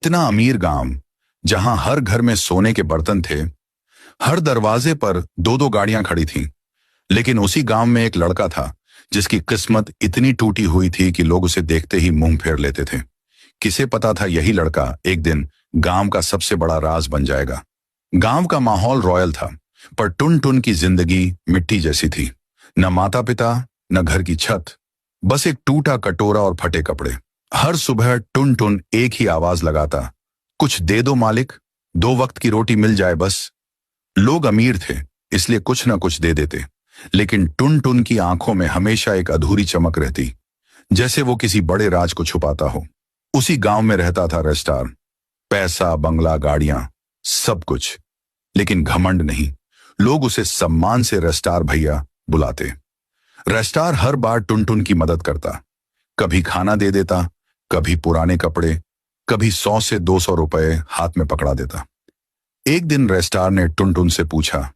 इतना अमीर गांव, जहां हर घर में सोने के बर्तन थे, हर दरवाजे पर दो दो गाड़ियां खड़ी थीं। लेकिन उसी गांव में एक लड़का था जिसकी किस्मत इतनी टूटी हुई थी कि लोग उसे देखते ही मुंह फेर लेते थे। किसे पता था यही लड़का एक दिन गांव का सबसे बड़ा राज बन जाएगा। गांव का माहौल रॉयल था, पर टुन टुन की जिंदगी मिट्टी जैसी थी। न माता पिता, न घर की छत, बस एक टूटा कटोरा और फटे कपड़े। हर सुबह टुन टुन एक ही आवाज लगाता, कुछ दे दो मालिक, 2 वक्त की रोटी मिल जाए बस। लोग अमीर थे इसलिए कुछ न कुछ दे देते, लेकिन टुन टुन की आंखों में हमेशा एक अधूरी चमक रहती, जैसे वो किसी बड़े राज को छुपाता हो। उसी गांव में रहता था रजिस्ट्रार। पैसा, बंगला, गाड़ियां, सब कुछ, लेकिन घमंड नहीं। लोग उसे सम्मान से रजिस्ट्रार भैया बुलाते। रजिस्ट्रार हर बार टुन टुन की मदद करता, कभी खाना दे देता, कभी पुराने कपड़े, कभी 100 से 200 रुपए हाथ में पकड़ा देता। एक दिन रजिस्ट्रार ने टुन टुन से पूछा,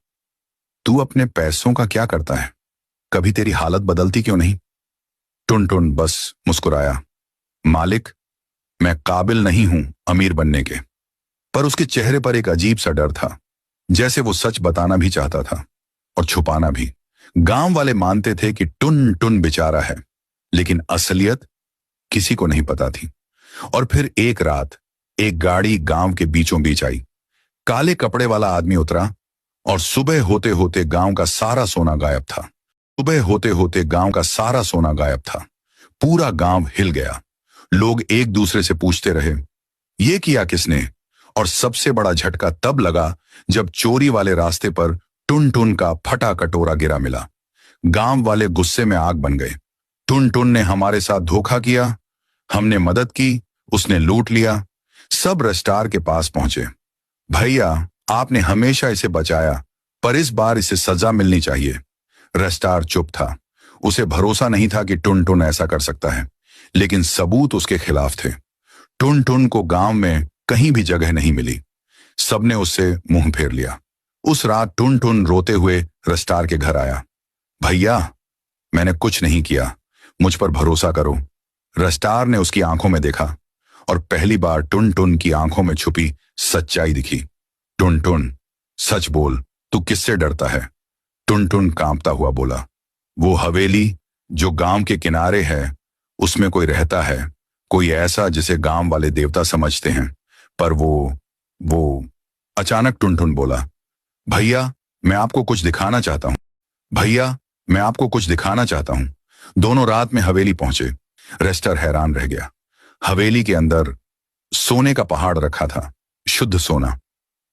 तू अपने पैसों का क्या करता है? कभी तेरी हालत बदलती क्यों नहीं? टुन टुन बस मुस्कुराया, मालिक, मैं काबिल नहीं हूं अमीर बनने के। पर उसके चेहरे पर एक अजीब सा डर था, जैसे वो सच बताना भी चाहता था और छुपाना भी। गांव वाले मानते थे कि टुन टुन बेचारा है, लेकिन असलियत किसी को नहीं पता थी। और फिर एक रात एक गाड़ी गांव के बीचों बीच आई। काले कपड़े वाला आदमी उतरा और सुबह होते होते गांव का सारा सोना गायब था। सुबह होते होते गांव का सारा सोना गायब था। पूरा गांव हिल गया। लोग एक दूसरे से पूछते रहे, ये किया किसने? और सबसे बड़ा झटका तब लगा जब चोरी वाले रास्ते पर टुन टुन का फटा कटोरा गिरा मिला। गांव वाले गुस्से में आग बन गए। टुन टुन ने हमारे साथ धोखा किया, हमने मदद की, उसने लूट लिया। सब रजिस्ट्रार के पास पहुंचे। भैया, आपने हमेशा इसे बचाया, पर इस बार इसे सजा मिलनी चाहिए। रजिस्ट्रार चुप था। उसे भरोसा नहीं था कि टुन टुन ऐसा कर सकता है, लेकिन सबूत उसके खिलाफ थे। टुन टुन को गांव में कहीं भी जगह नहीं मिली। सबने उससे मुंह फेर लिया। उस रात टुन टुन रोते हुए रजिस्ट्रार के घर आया। भैया, मैंने कुछ नहीं किया, मुझ पर भरोसा करो। रजिस्ट्रार ने उसकी आंखों में देखा और पहली बार टुन टुन की आंखों में छुपी सच्चाई दिखी। टुन टुन, सच बोल, तू किससे डरता है? टुन टुन कांपता हुआ बोला, वो हवेली जो गांव के किनारे है, उसमें कोई रहता है, कोई ऐसा जिसे गांव वाले देवता समझते हैं। पर वो अचानक टुन टुन बोला, भैया, मैं आपको कुछ दिखाना चाहता हूं। भैया, मैं आपको कुछ दिखाना चाहता हूं। दोनों रात में हवेली पहुंचे। रजिस्ट्रार हैरान रह गया। हवेली के अंदर सोने का पहाड़ रखा था, शुद्ध सोना,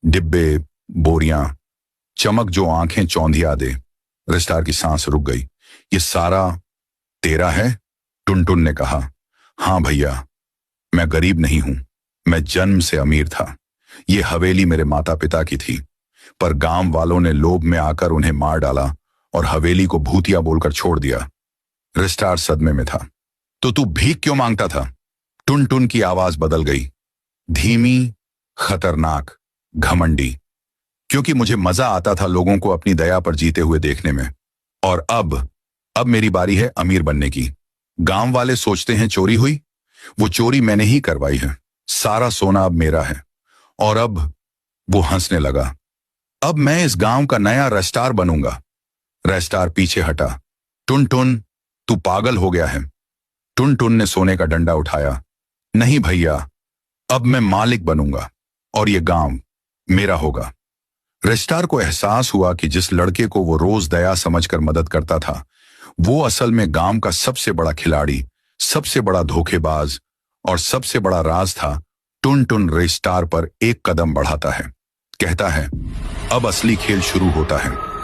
डिब्बे, बोरियां, चमक जो आंखें चौंधिया दे। रजिस्ट्रार की सांस रुक गई। ये सारा तेरा है? टुन टुन ने कहा। हां भैया, मैं गरीब नहीं हूं, मैं जन्म से अमीर था। ये हवेली मेरे माता पिता की थी, पर गांव वालों ने लोभ में आकर उन्हें मार डाला और हवेली को भूतिया बोलकर छोड़ दिया। रजिस्ट्रार सदमे में था। तो तू भीख क्यों मांगता था? टुन टुन की आवाज बदल गई, धीमी, खतरनाक, घमंडी। क्योंकि मुझे मजा आता था लोगों को अपनी दया पर जीते हुए देखने में। और अब मेरी बारी है अमीर बनने की। गांव वाले सोचते हैं चोरी हुई, वो चोरी मैंने ही करवाई है। सारा सोना अब मेरा है। और अब वो हंसने लगा। अब मैं इस गांव का नया रजिस्ट्रार बनूंगा। रजिस्ट्रार पीछे हटा। टुन टुन, तू पागल हो गया है। टुन टुन ने सोने का डंडा उठाया। नहीं भैया, अब मैं मालिक बनूंगा और ये गांव मेरा होगा। रजिस्ट्रार को एहसास हुआ कि जिस लड़के को वो रोज दया समझकर मदद करता था, वो असल में गांव का सबसे बड़ा खिलाड़ी, सबसे बड़ा धोखेबाज और सबसे बड़ा राज था। टुन टुन रजिस्ट्रार पर एक कदम बढ़ाता है, कहता है, अब असली खेल शुरू होता है।